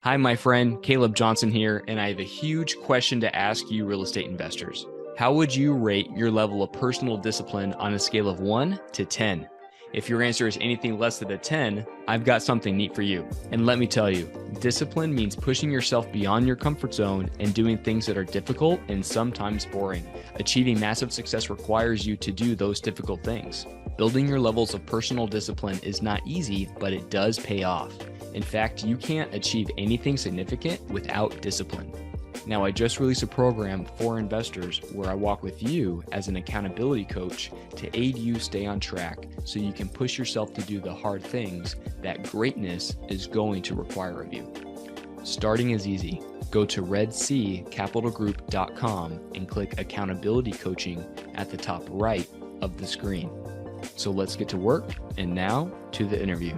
Hi, my friend, Caleb Johnson here, and I have a huge question to ask you, real estate investors. How would you rate your level of personal discipline on a scale of 1 to 10? If your answer is anything less than a 10, I've got something neat for you. And let me tell you, discipline means pushing yourself beyond your comfort zone and doing things that are difficult and sometimes boring. Achieving massive success requires you to do those difficult things. Building your levels of personal discipline is not easy, but it does pay off. In fact, you can't achieve anything significant without discipline. Now, I just released a program for investors where I walk with you as an accountability coach to aid you stay on track so you can push yourself to do the hard things that greatness is going to require of you. Starting is easy. Go to redcapitalgroup.com and click accountability coaching at the top right of the screen. So let's get to work, and now to the interview.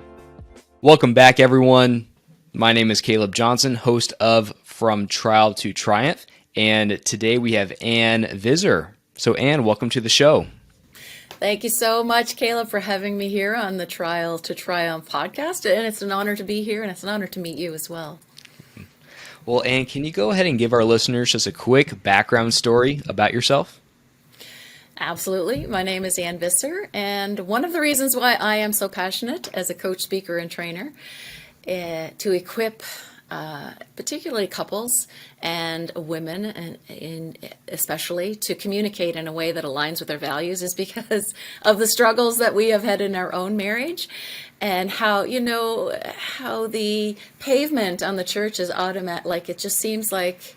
Welcome back, everyone. My name is Caleb Johnson, host of From Trial to Triumph, and today we have Ann Visser. So Ann, welcome to the show. Thank you so much, Caleb, for having me here on the Trial to Triumph podcast, and it's an honor to be here, and it's an honor to meet you as well. Well, Ann, can you go ahead and give our listeners just a quick background story about yourself? Absolutely. My name is Ann Visser, and one of the reasons why I am so passionate as a coach, speaker, and trainer to equip particularly couples and women, and especially to communicate in a way that aligns with their values is because of the struggles that we have had in our own marriage, and how the pavement on the church is automatic. Like, it just seems like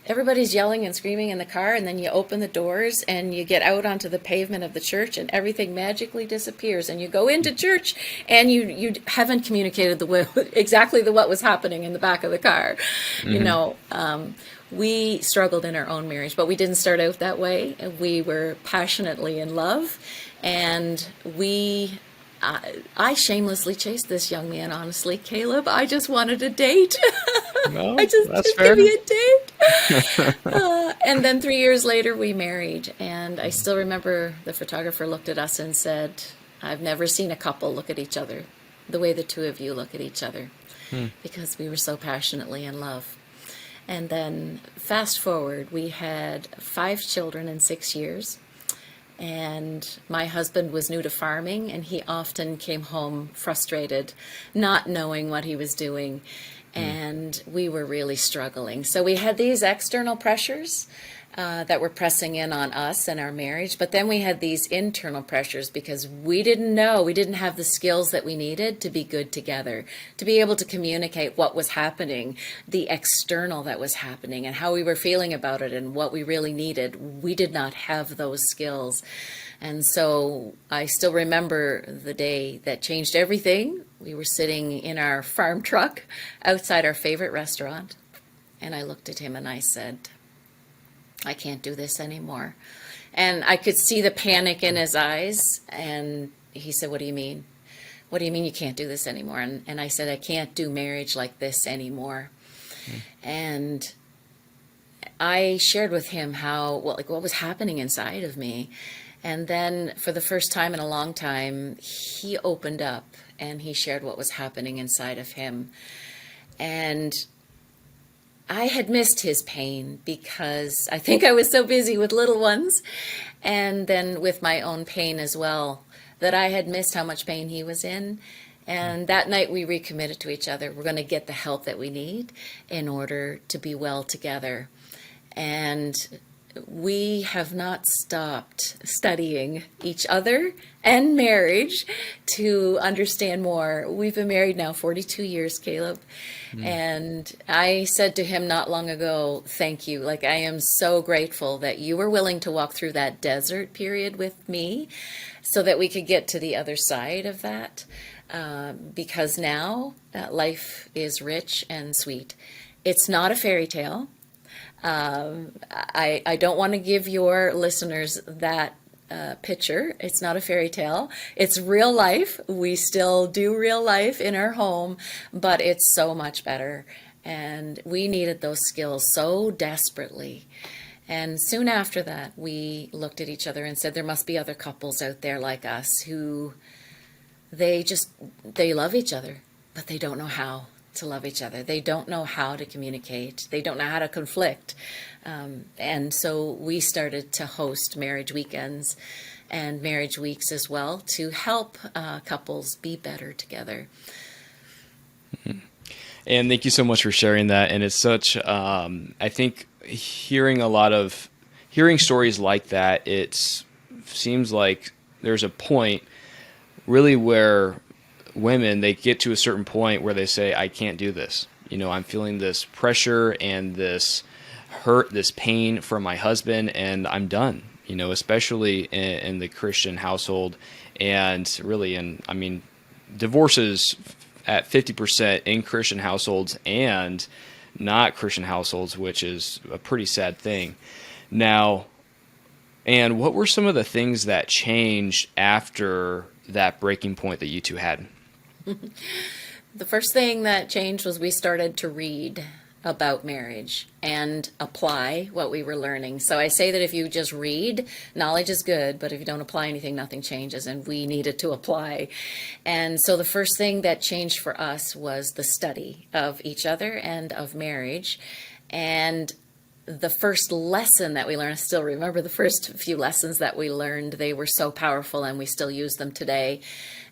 everybody's yelling and screaming in the car, and then you open the doors and you get out onto the pavement of the church and everything magically disappears, and you go into church and you haven't communicated exactly what was happening in the back of the car. Mm-hmm. We struggled in our own marriage, but we didn't start out that way. We were passionately in love, and I shamelessly chased this young man, honestly, Caleb. I just wanted a date. No, just give me a date. And then 3 years later, we married. And I still remember the photographer looked at us and said, I've never seen a couple look at each other the way the two of you look at each other, because we were so passionately in love. And then fast forward, we had 5 children in 6 years. And my husband was new to farming, and he often came home frustrated, not knowing what he was doing. And we were really struggling. So we had these external pressures that were pressing in on us and our marriage. But then we had these internal pressures because we didn't have the skills that we needed to be good together, to be able to communicate what was happening, the external that was happening, and how we were feeling about it and what we really needed. We did not have those skills. And so I still remember the day that changed everything. We were sitting in our farm truck outside our favorite restaurant, and I looked at him and I said, I can't do this anymore. And I could see the panic in his eyes, and he said, what do you mean? What do you mean you can't do this anymore? And I said, I can't do marriage like this anymore. And I shared with him what was happening inside of me. And then for the first time in a long time, he opened up and he shared what was happening inside of him. And I had missed his pain because I think I was so busy with little ones, and then with my own pain as well, that I had missed how much pain he was in. And that night we recommitted to each other. We're going to get the help that we need in order to be well together. And we have not stopped studying each other and marriage to understand more. We've been married now 42 years, Caleb. And I said to him not long ago, thank you. Like, I am so grateful that you were willing to walk through that desert period with me so that we could get to the other side of that. Because now life is rich and sweet. It's not a fairy tale. I don't want to give your listeners that picture. It's not a fairy tale. It's real life. We still do real life in our home, but it's so much better. And we needed those skills so desperately. And soon after that, we looked at each other and said, there must be other couples out there like us who they love each other, but they don't know how to love each other. They don't know how to communicate. They don't know how to conflict. And so we started to host marriage weekends and marriage weeks as well to help couples be better together. And thank you so much for sharing that. And it's such, I think hearing stories like that, it seems like there's a point really where women, they get to a certain point where they say, I can't do this. I'm feeling this pressure and this hurt, this pain from my husband, and I'm done, especially in the Christian household. And really, divorces at 50% in Christian households and not Christian households, which is a pretty sad thing. Now, and what were some of the things that changed after that breaking point that you two had? The first thing that changed was we started to read about marriage and apply what we were learning. So I say that if you just read, knowledge is good, but if you don't apply anything, nothing changes, and we needed to apply. And so the first thing that changed for us was the study of each other and of marriage. And the first lesson that we learned, I still remember the first few lessons that we learned. They were so powerful and we still use them today.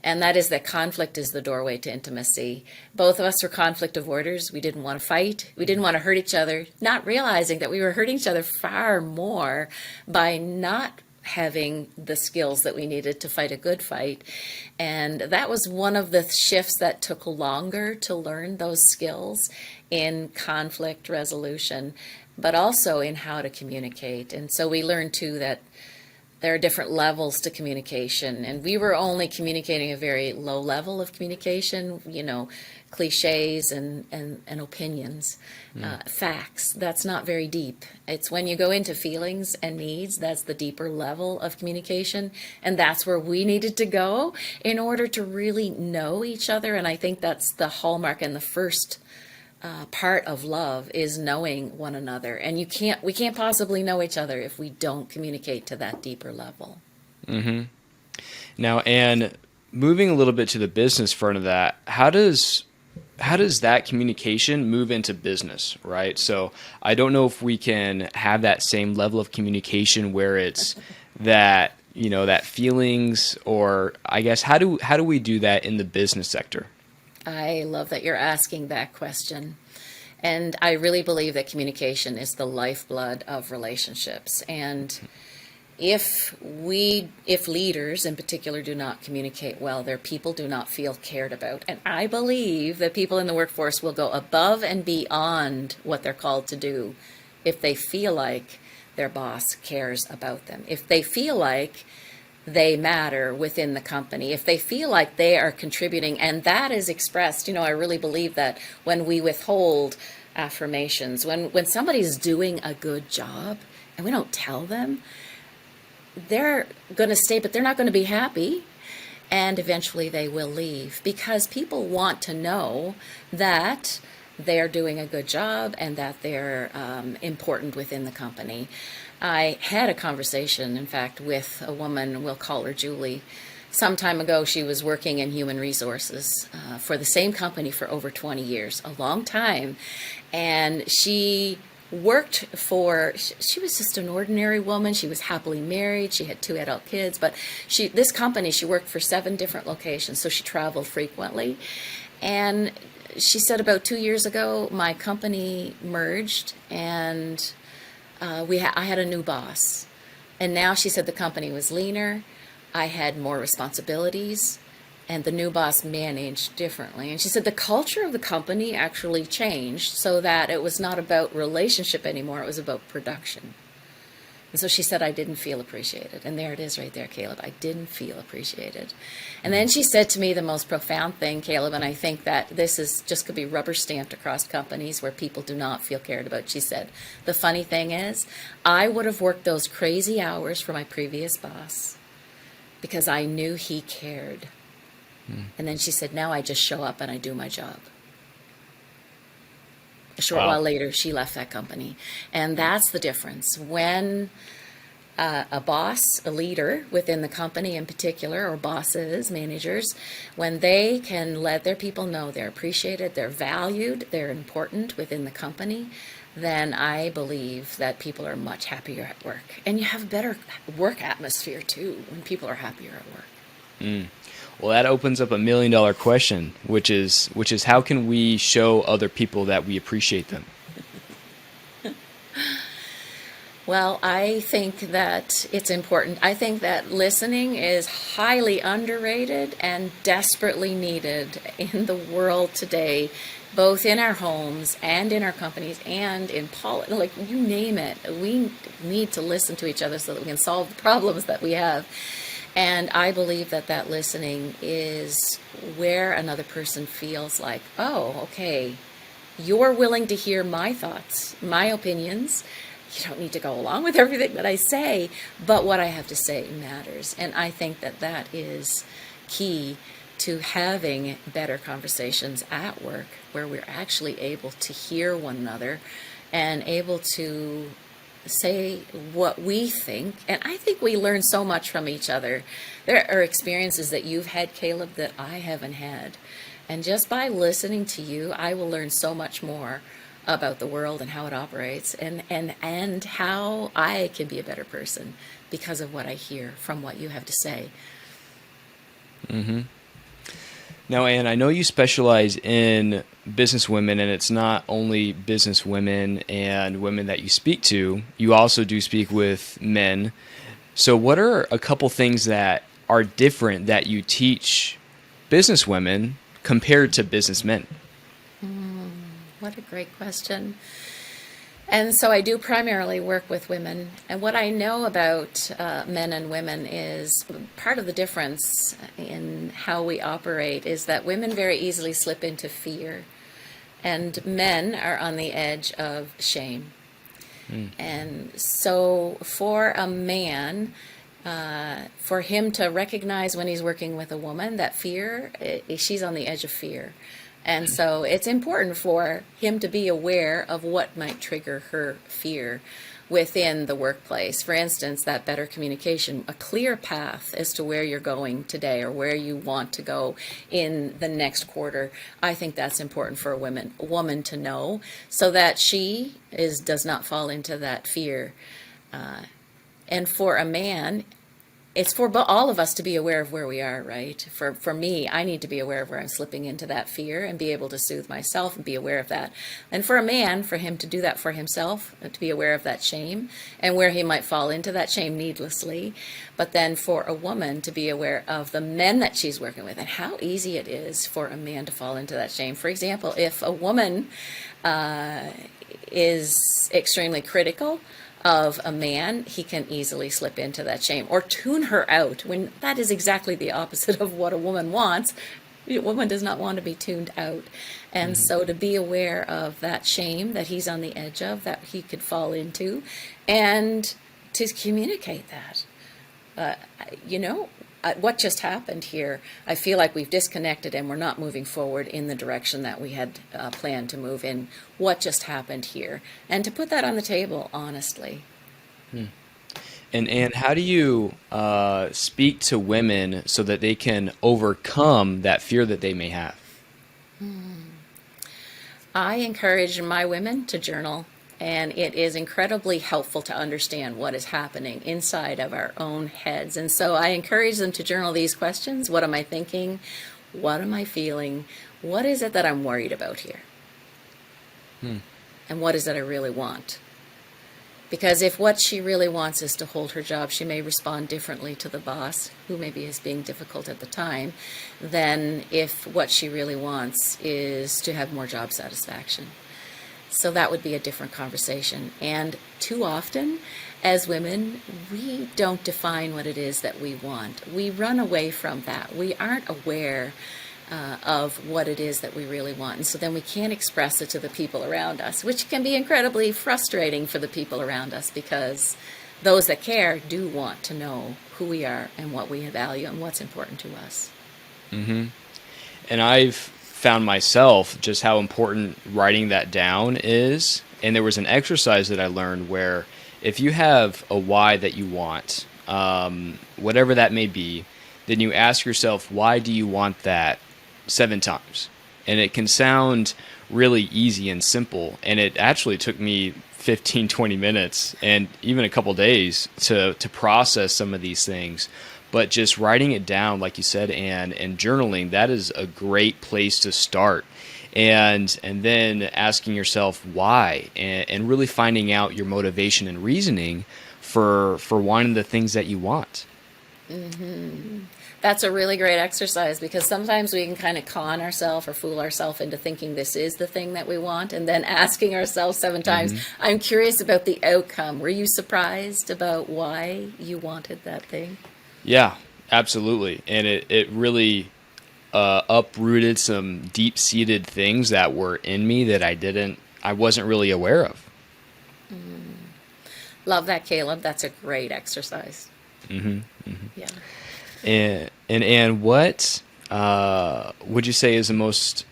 And that is that conflict is the doorway to intimacy. Both of us were conflict avoiders. We didn't want to fight. We didn't want to hurt each other, not realizing that we were hurting each other far more by not having the skills that we needed to fight a good fight. And that was one of the shifts that took longer to learn those skills in conflict resolution, but also in how to communicate. And so we learned too that there are different levels to communication, and we were only communicating a very low level of communication, cliches and opinions, facts. That's not very deep. It's when you go into feelings and needs, that's the deeper level of communication, and that's where we needed to go in order to really know each other. And I think that's the hallmark and the first part of love is knowing one another. And we can't possibly know each other if we don't communicate to that deeper level. Mm-hmm. Now, Ann, moving a little bit to the business front of that, how does that communication move into business, right? So I don't know if we can have that same level of communication where it's that, that feelings, or I guess, how do we do that in the business sector? I love that you're asking that question. And I really believe that communication is the lifeblood of relationships. And if leaders in particular do not communicate well, their people do not feel cared about. And I believe that people in the workforce will go above and beyond what they're called to do if they feel like their boss cares about them, if they feel like they matter within the company, if they feel like they are contributing. And that is expressed, I really believe that when we withhold affirmations, when somebody's doing a good job and we don't tell them, they're going to stay, but they're not going to be happy. And eventually they will leave, because people want to know that they're doing a good job and that they're important within the company. I had a conversation, in fact, with a woman, we'll call her Julie. Some time ago, she was working in human resources for the same company for over 20 years, a long time. And she worked she was just an ordinary woman. She was happily married. She had 2 adult kids. But this company, she worked for 7 different locations, so she traveled frequently. And she said about 2 years ago, my company merged, and I had a new boss. And now she said the company was leaner, I had more responsibilities, and the new boss managed differently. And she said the culture of the company actually changed so that it was not about relationship anymore, it was about production. And so she said, I didn't feel appreciated. And there it is right there, Caleb. I didn't feel appreciated. And then she said to me the most profound thing, Caleb, and I think that this is just could be rubber stamped across companies where people do not feel cared about. She said, the funny thing is, I would have worked those crazy hours for my previous boss because I knew he cared. And then she said, now I just show up and I do my job. A short while later, she left that company. And that's the difference. When A boss, a leader within the company in particular, or bosses, managers, when they can let their people know they're appreciated, they're valued, they're important within the company, then I believe that people are much happier at work. And you have a better work atmosphere too when people are happier at work. Well, that opens up $1 million question, which is how can we show other people that we appreciate them? Well, I think that it's important. I think that listening is highly underrated and desperately needed in the world today, both in our homes and in our companies and in politics. Like, you name it. We need to listen to each other so that we can solve the problems that we have. And I believe that that listening is where another person feels like, oh, okay, you're willing to hear my thoughts, my opinions. You don't need to go along with everything that I say, but what I have to say matters. And I think that that is key to having better conversations at work, where we're actually able to hear one another and able to say what we think. And I think we learn so much from each other. There are experiences that you've had, Caleb, that I haven't had. And just by listening to you, I will learn so much more about the world and how it operates, and how I can be a better person because of what I hear from what you have to say. Now, Ann, I know you specialize in business women, and it's not only business women and women that you speak to. You also do speak with men. So what are a couple things that are different that you teach business women compared to businessmen? What a great question. And so I do primarily work with women. And what I know about men and women is part of the difference in how we operate is that women very easily slip into fear, and men are on the edge of shame. And so for a man, for him to recognize when he's working with a woman that fear, she's on the edge of fear. And so it's important for him to be aware of what might trigger her fear within the workplace. For instance, that better communication, a clear path as to where you're going today or where you want to go in the next quarter. I think that's important for a woman to know, so that she does not fall into that fear. And for a man, it's for all of us to be aware of where we are, right? For me, I need to be aware of where I'm slipping into that fear and be able to soothe myself and be aware of that. And for a man, for him to do that for himself, to be aware of that shame and where he might fall into that shame needlessly. But then for a woman to be aware of the men that she's working with and how easy it is for a man to fall into that shame. For example, if a woman is extremely critical of a man, he can easily slip into that shame or tune her out, when that is exactly the opposite of what a woman wants. A woman does not want to be tuned out. And so to be aware of that shame that he's on the edge of, that he could fall into, and to communicate that. What just happened here, I feel like we've disconnected and we're not moving forward in the direction that we had planned to move in. What just happened here? And to put that on the table, honestly. And how do you speak to women so that they can overcome that fear that they may have? I encourage my women to journal, and it is incredibly helpful to understand what is happening inside of our own heads. And so I encourage them to journal these questions. What am I thinking? What am I feeling? What is it that I'm worried about here? And what is it I really want? Because if what she really wants is to hold her job, she may respond differently to the boss, who maybe is being difficult at the time, than if what she really wants is to have more job satisfaction. So that would be a different conversation. And too often, as women, we don't define what it is that we want. We run away from that. We aren't aware of what it is that we really want. And so then we can't express it to the people around us, which can be incredibly frustrating for the people around us, because those that care do want to know who we are and what we value and what's important to us. And I've found myself just how important writing that down is. And there was an exercise that I learned where if you have a why that you want, whatever that may be, then you ask yourself, why do you want that 7 times? And it can sound really easy and simple. And it actually took me 15, 20 minutes and even a couple days to process some of these things. But just writing it down, like you said, and journaling, that is a great place to start. And then asking yourself why, and really finding out your motivation and reasoning for wanting the things that you want. That's a really great exercise because sometimes we can kind of con ourselves or fool ourselves into thinking this is the thing that we want and then asking ourselves 7 times, I'm curious about the outcome. Were you surprised about why you wanted that thing? Yeah, absolutely. And it really uprooted some deep seated things that were in me that I wasn't really aware of. Love that, Caleb. That's a great exercise. Yeah. And what would you say is the most,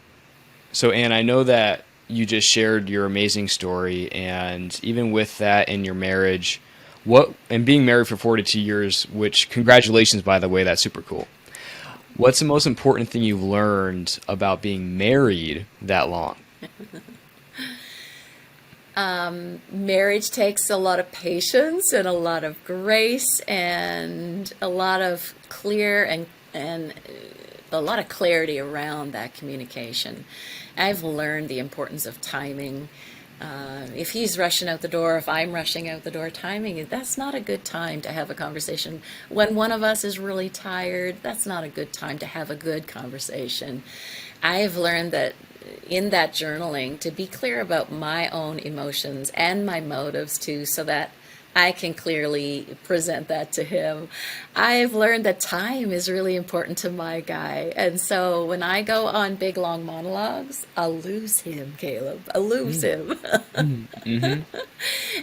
so Ann, I know that you just shared your amazing story, and even with that in your marriage, and being married for 42 years, which congratulations, by the way, that's super cool. What's the most important thing you've learned about being married that long? Marriage takes a lot of patience and a lot of grace and a lot of and a lot of clarity around that communication. I've learned the importance of timing. If he's rushing out the door, if I'm rushing out the door, timing, that's not a good time to have a conversation. When one of us is really tired, that's not a good time to have a good conversation. I've learned that in that journaling to be clear about my own emotions and my motives too, so that I can clearly present that to him. I've learned that time is really important to my guy. And so when I go on big long monologues, I'll lose him, Caleb. I'll lose him.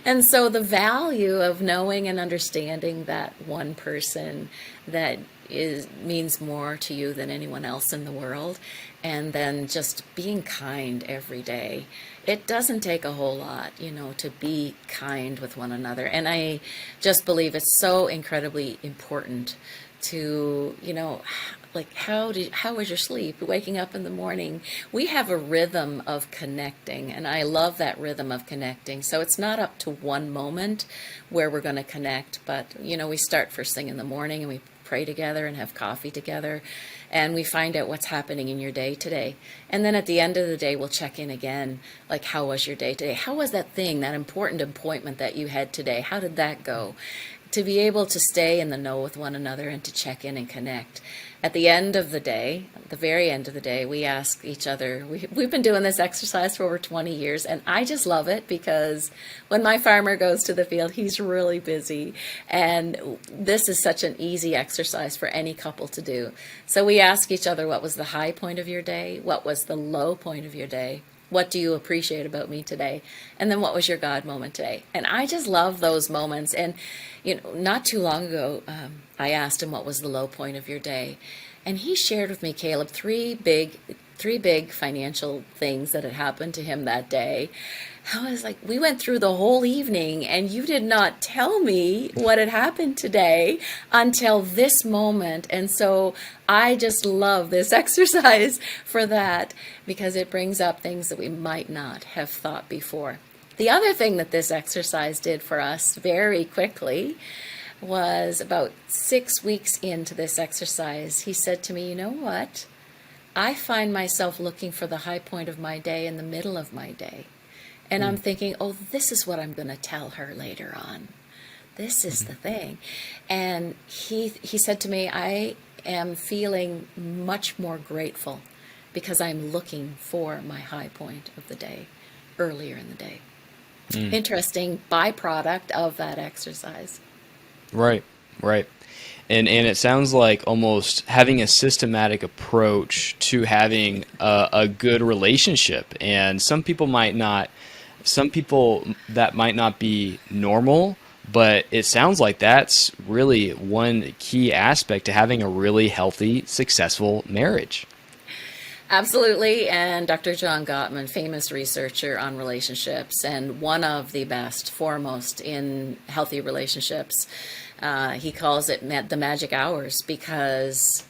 And so the value of knowing and understanding that one person that means more to you than anyone else in the world, and then just being kind every day. It doesn't take a whole lot, to be kind with one another. And I just believe it's so incredibly important to, like how was your sleep? Waking up in the morning. We have a rhythm of connecting, and I love that rhythm of connecting. So it's not up to one moment where we're going to connect, but we start first thing in the morning and we pray together and have coffee together, and we find out what's happening in your day today. And then at the end of the day, we'll check in again, like, how was your day today? How was that thing, that important appointment that you had today? How did that go? To be able to stay in the know with one another and to check in and connect. At the end of the day, at the very end of the day, we ask each other, we've been doing this exercise for over 20 years, and I just love it because when my farmer goes to the field, he's really busy, and this is such an easy exercise for any couple to do. So we ask each other, what was the high point of your day? What was the low point of your day? What do you appreciate about me today? And then what was your God moment today? And I just love those moments. And, not too long ago, I asked him what was the low point of your day. And he shared with me, Caleb, three big financial things that had happened to him that day. I was like, we went through the whole evening and you did not tell me what had happened today until this moment. And so I just love this exercise for that because it brings up things that we might not have thought before. The other thing that this exercise did for us very quickly was about 6 weeks into this exercise, he said to me, you know what? I find myself looking for the high point of my day in the middle of my day. And I'm thinking, oh, this is what I'm going to tell her later on. This is the thing. And he said to me, I am feeling much more grateful because I'm looking for my high point of the day earlier in the day. Interesting byproduct of that exercise. Right, right. And it sounds like almost having a systematic approach to having a good relationship. And some people that might not be normal, but it sounds like that's really one key aspect to having a really healthy, successful marriage. Absolutely. And Dr. John Gottman, famous researcher on relationships and one of the best, foremost in healthy relationships, he calls it the magic hours because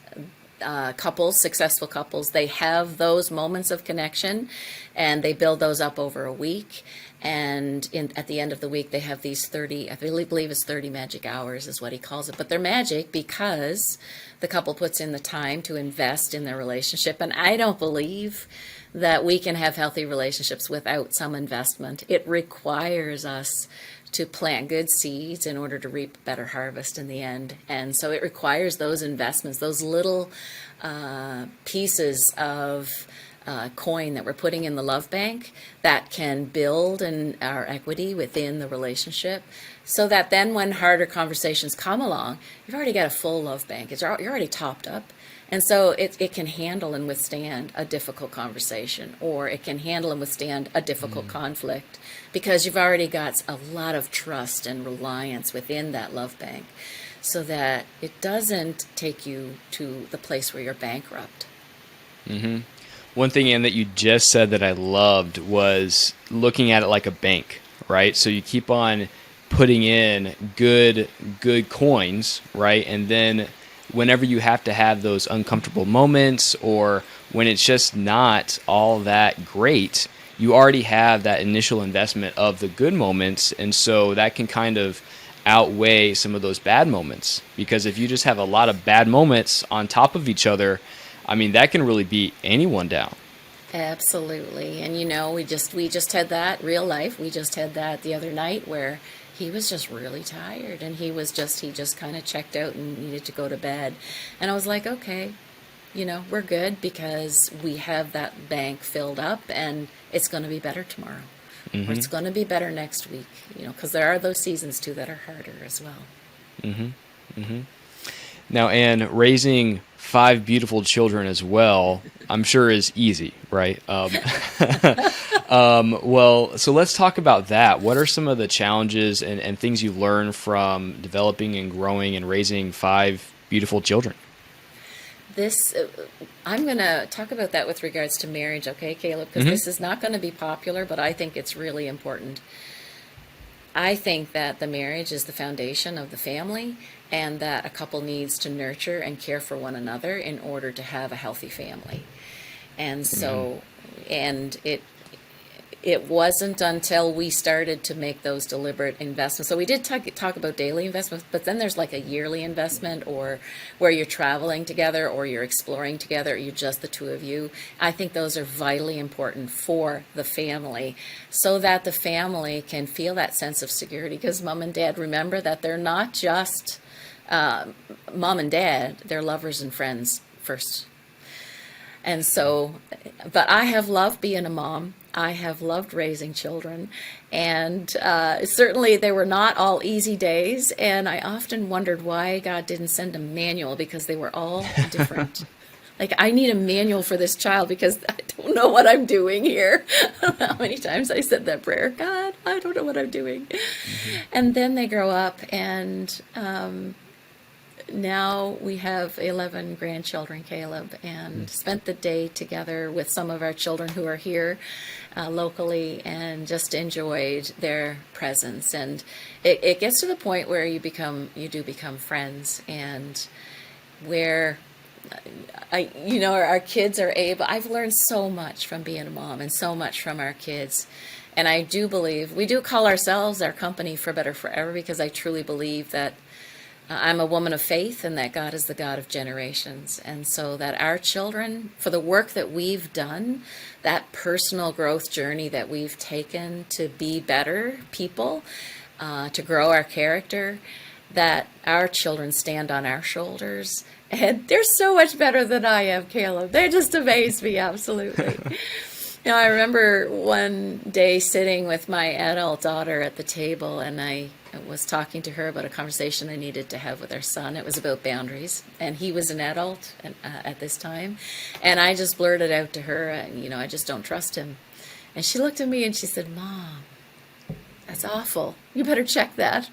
couples, successful couples, they have those moments of connection and they build those up over a week. And at the end of the week, they have these 30, I believe it's 30 magic hours is what he calls it. But they're magic because the couple puts in the time to invest in their relationship. And I don't believe that we can have healthy relationships without some investment. It requires us to plant good seeds in order to reap a better harvest in the end. And so it requires those investments, those little pieces of coin that we're putting in the love bank that can build in our equity within the relationship so that then when harder conversations come along, you've already got a full love bank. You're already topped up. And so it can handle and withstand a difficult conversation, or it can handle and withstand a difficult conflict because you've already got a lot of trust and reliance within that love bank so that it doesn't take you to the place where you're bankrupt. Mm-hmm. One thing, Ann, that you just said that I loved was looking at it like a bank, right? So you keep on putting in good coins, right? And then whenever you have to have those uncomfortable moments or when it's just not all that great, you already have that initial investment of the good moments. And so that can kind of outweigh some of those bad moments. Because if you just have a lot of bad moments on top of each other, I mean, that can really beat anyone down. Absolutely. And we just had that real life. We just had that the other night where he was just really tired and he just kind of checked out and needed to go to bed. And I was like, okay, we're good because we have that bank filled up and it's going to be better tomorrow. Or it's going to be better next week, because there are those seasons too that are harder as well. Mm-hmm. Mm-hmm. Now, Ann, raising 5 beautiful children as well, I'm sure is easy, right? Well, so let's talk about that. What are some of the challenges and things you've learned from developing and growing and raising 5 beautiful children? I'm going to talk about that with regards to marriage, okay, Caleb? Because this is not going to be popular, but I think it's really important. I think that the marriage is the foundation of the family and that a couple needs to nurture and care for one another in order to have a healthy family. And so, and it wasn't until we started to make those deliberate investments. So we did talk about daily investments, but then there's like a yearly investment or where you're traveling together or you're exploring together, or you're just the two of you. I think those are vitally important for the family so that the family can feel that sense of security because mom and dad remember that they're not just mom and dad, they're lovers and friends first. And so, but I have loved being a mom. I have loved raising children. And certainly they were not all easy days. And I often wondered why God didn't send a manual because they were all different. Like, I need a manual for this child because I don't know what I'm doing here. I don't know how many times I said that prayer. God, I don't know what I'm doing. And then they grow up and now we have 11 grandchildren, Caleb, and spent the day together with some of our children who are here locally and just enjoyed their presence. And it gets to the point where you do become friends and where our kids are able, I've learned so much from being a mom and so much from our kids. And I do believe, we do call ourselves our company for better forever because I truly believe that I'm a woman of faith and that God is the God of generations. And so that our children, for the work that we've done, that personal growth journey that we've taken to be better people, to grow our character, that our children stand on our shoulders. And they're so much better than I am, Caleb. They just amaze me, absolutely. I remember one day sitting with my adult daughter at the table, and I was talking to her about a conversation I needed to have with our son. It was about boundaries, and he was an adult at this time. And I just blurted out to her, I just don't trust him. And she looked at me and she said, Mom, that's awful. You better check that.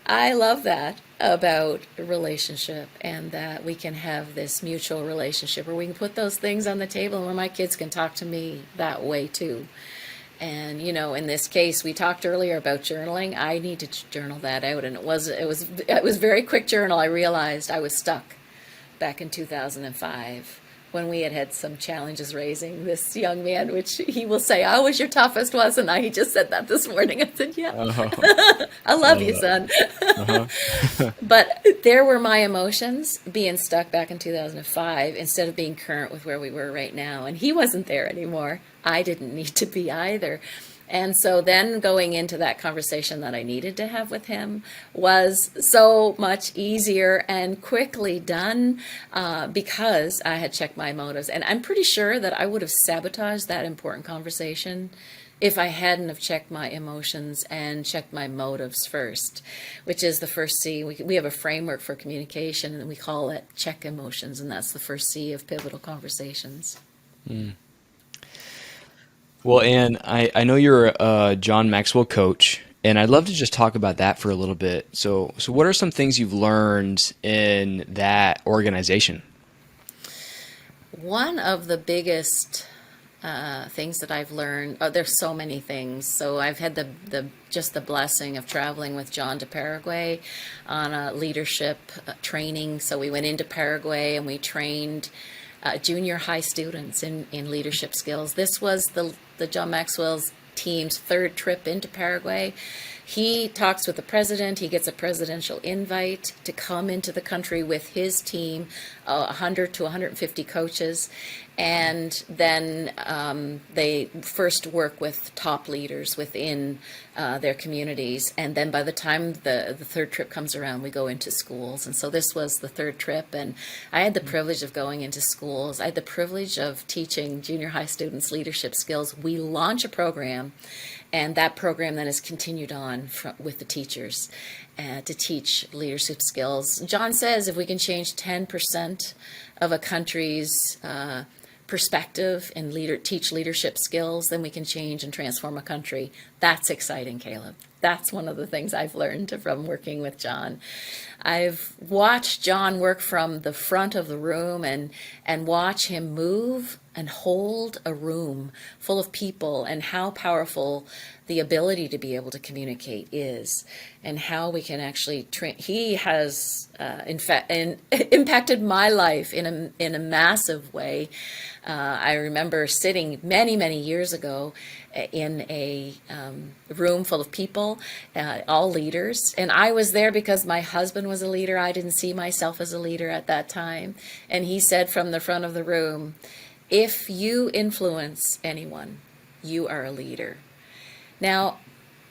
I love that. about a relationship, and that we can have this mutual relationship where we can put those things on the table where my kids can talk to me that way too. And in this case, we talked earlier about journaling. I need to journal that out, and it was very quick journal. I realized I was stuck back in 2005 when we had some challenges raising this young man, which he will say, "I was your toughest, wasn't I?" He just said that this morning. I said, "Yeah, I love you, son." But there were my emotions being stuck back in 2005 instead of being current with where we were right now. And he wasn't there anymore. I didn't need to be either. And so then going into that conversation that I needed to have with him was so much easier and quickly done because I had checked my motives. And I'm pretty sure that I would have sabotaged that important conversation if I hadn't have checked my emotions and checked my motives first, which is the first C. We have a framework for communication, and we call it check emotions, and that's the first C of pivotal conversations. Well, Ann, I know you're a John Maxwell coach, and I'd love to just talk about that for a little bit. So what are some things you've learned in that organization? One of the biggest things that I've learned, there's so many things. So I've had just the blessing of traveling with John to Paraguay on a leadership training. So we went into Paraguay and we trained junior high students in leadership skills. This was the John Maxwell's team's third trip into Paraguay. He talks with the president. He gets a presidential invite to come into the country with his team, 100 to 150 coaches. And then they first work with top leaders within their communities. And then by the time the third trip comes around, we go into schools. And so this was the third trip. And I had the privilege of going into schools. I had the privilege of teaching junior high students leadership skills. We launch a program, and that program then is continued on with the teachers to teach leadership skills. John says if we can change 10% of a country's perspective and teach leadership skills, then we can change and transform a country. That's exciting, Caleb. That's one of the things I've learned from working with John. I've watched John work from the front of the room and watch him move and hold a room full of people, and how powerful the ability to be able to communicate is, and how we can actually he has in fact impacted my life in a massive way. I remember sitting many years ago in a room full of people, all leaders, and I was there because my husband was a leader. I didn't see myself as a leader at that time, and he said from the front of the room, "If you influence anyone, you are a leader." Now,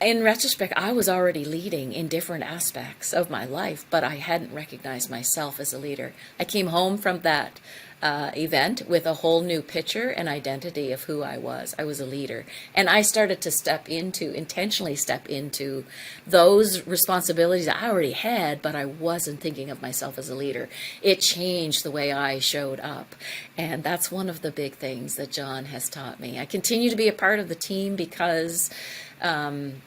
in retrospect, I was already leading in different aspects of my life, but I hadn't recognized myself as a leader. I came home from that event with a whole new picture and identity of who I was. I was a leader. And I started to intentionally step into those responsibilities I already had, but I wasn't thinking of myself as a leader. It changed the way I showed up. And that's one of the big things that John has taught me. I continue to be a part of the team because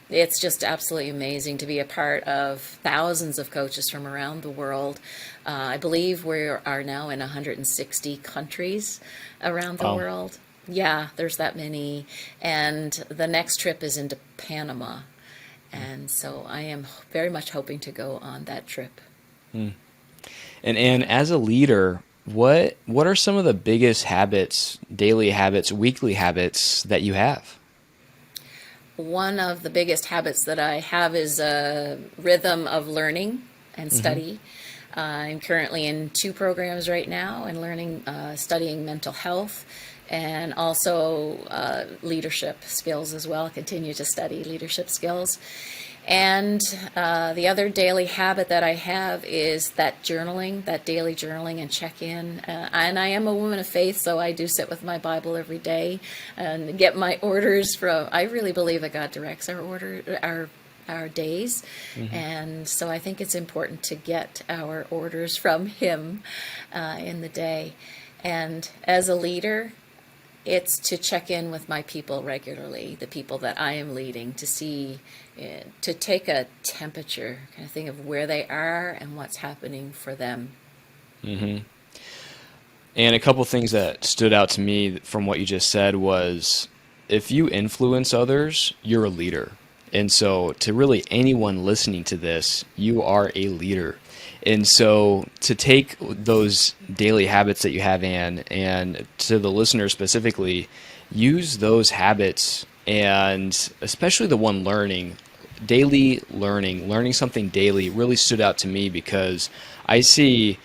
it's just absolutely amazing to be a part of thousands of coaches from around the world. I believe we are now in 160 countries around the world. Yeah, there's that many. And the next trip is into Panama. And so I am very much hoping to go on that trip. And as a leader, what are some of the biggest habits, daily habits, weekly habits that you have? One of the biggest habits that I have is a rhythm of learning and study. I'm currently in 2 programs right now and studying mental health and also leadership skills as well. I continue to study leadership skills. And the other daily habit that I have is that daily journaling and check-in. And I am a woman of faith, so I do sit with my Bible every day and get my orders from. I really believe that God directs our days, and so I think it's important to get our orders from Him in the day. And as a leader, it's to check in with my people regularly, the people that I am leading, to see, to take a temperature kind of thing of where they are and what's happening for them. Mm-hmm. And a couple things that stood out to me from what you just said was, if you influence others, you're a leader. And so to really anyone listening to this, you are a leader. And so to take those daily habits that you have, Ann, and to the listener specifically, use those habits, and especially the one learning, daily learning something daily really stood out to me, because I see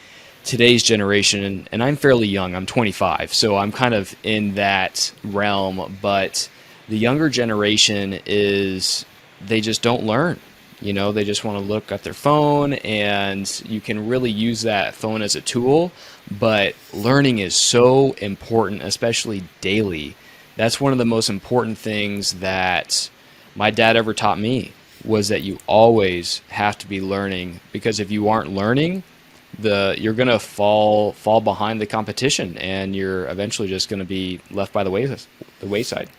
today's generation, and I'm fairly young, I'm 25, so I'm kind of in that realm, but the younger generation they just don't learn. They just want to look at their phone, and you can really use that phone as a tool, but learning is so important, especially daily. That's one of the most important things that my dad ever taught me, was that you always have to be learning, because if you aren't learning, you're going to fall behind the competition, and you're eventually just going to be left by the wayside.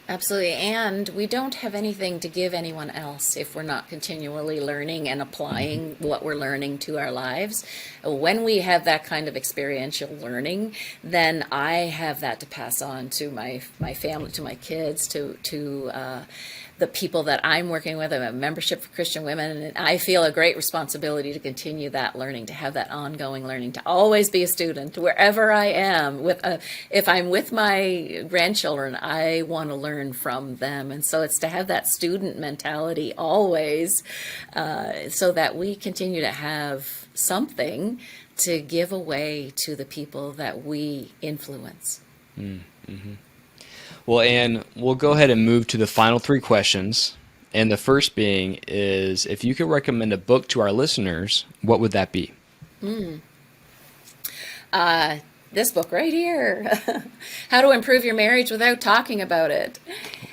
Absolutely. And we don't have anything to give anyone else if we're not continually learning and applying what we're learning to our lives. When we have that kind of experiential learning, then I have that to pass on to my family, to my kids, to the people that I'm working with. I have a membership for Christian women, and I feel a great responsibility to continue that learning, to have that ongoing learning, to always be a student wherever I am. If I'm with my grandchildren, I want to learn from them, and so it's to have that student mentality always, so that we continue to have something to give away to the people that we influence. Mm-hmm. Well, Ann, we'll go ahead and move to the final 3 questions. And the first being is, if you could recommend a book to our listeners, what would that be? This book right here, How to Improve Your Marriage Without Talking About It.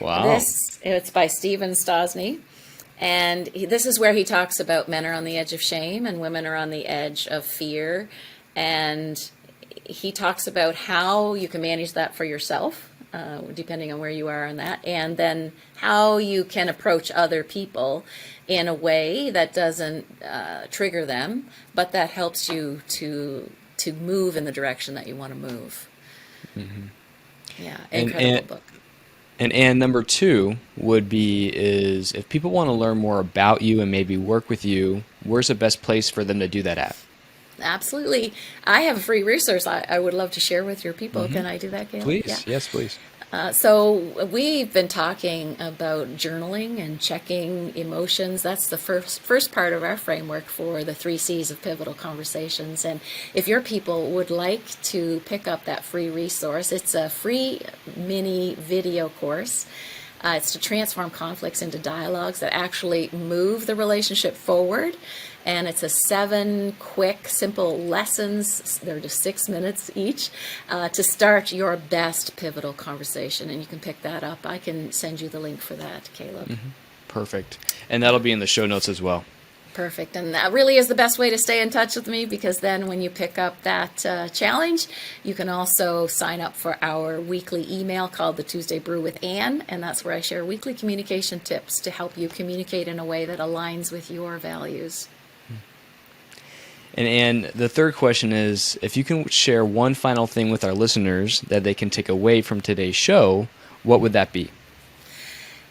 Wow. It's by Stephen Stosny. And this is where he talks about men are on the edge of shame and women are on the edge of fear. And he talks about how you can manage that for yourself, depending on where you are on that, and then how you can approach other people in a way that doesn't trigger them, but that helps you to move in the direction that you want to move. Mm-hmm. Yeah, incredible book. And number 2 would be, is if people want to learn more about you and maybe work with you, where's the best place for them to do that at? Absolutely. I have a free resource I would love to share with your people. Mm-hmm. Can I do that, Caleb? Please. Yeah. Yes, please. So we've been talking about journaling and checking emotions. That's the first part of our framework for the 3 C's of pivotal conversations. And if your people would like to pick up that free resource, it's a free mini video course. It's to transform conflicts into dialogues that actually move the relationship forward. And it's a 7 quick, simple lessons. They're just 6 minutes each to start your best pivotal conversation. And you can pick that up. I can send you the link for that, Caleb. Mm-hmm. Perfect. And that'll be in the show notes as well. Perfect. And that really is the best way to stay in touch with me, because then when you pick up that challenge, you can also sign up for our weekly email called the Tuesday Brew with Ann. And that's where I share weekly communication tips to help you communicate in a way that aligns with your values. And Ann, the third question is, if you can share one final thing with our listeners that they can take away from today's show, what would that be?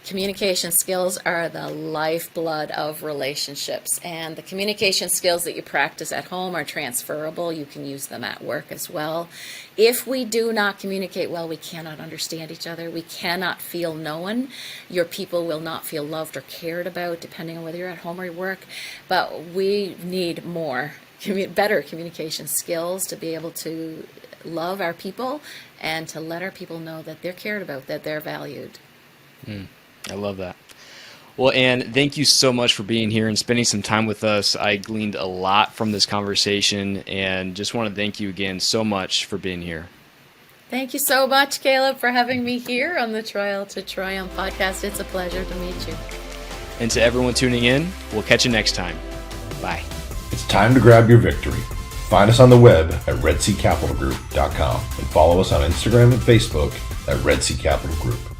Communication skills are the lifeblood of relationships, and the communication skills that you practice at home are transferable. You can use them at work as well. If we do not communicate well, we cannot understand each other. We cannot feel known. Your people will not feel loved or cared about, depending on whether you're at home or work. But we need better communication skills to be able to love our people and to let our people know that they're cared about, that they're valued. I love that. Well, Ann, thank you so much for being here and spending some time with us. I gleaned a lot from this conversation, and just want to thank you again so much for being here. Thank you so much, Caleb, for having me here on the Trial to Triumph podcast. It's a pleasure to meet you. And to everyone tuning in, we'll catch you next time. Bye. It's time to grab your victory. Find us on the web at redseacapitalgroup.com and follow us on Instagram and Facebook at Red Sea Capital Group.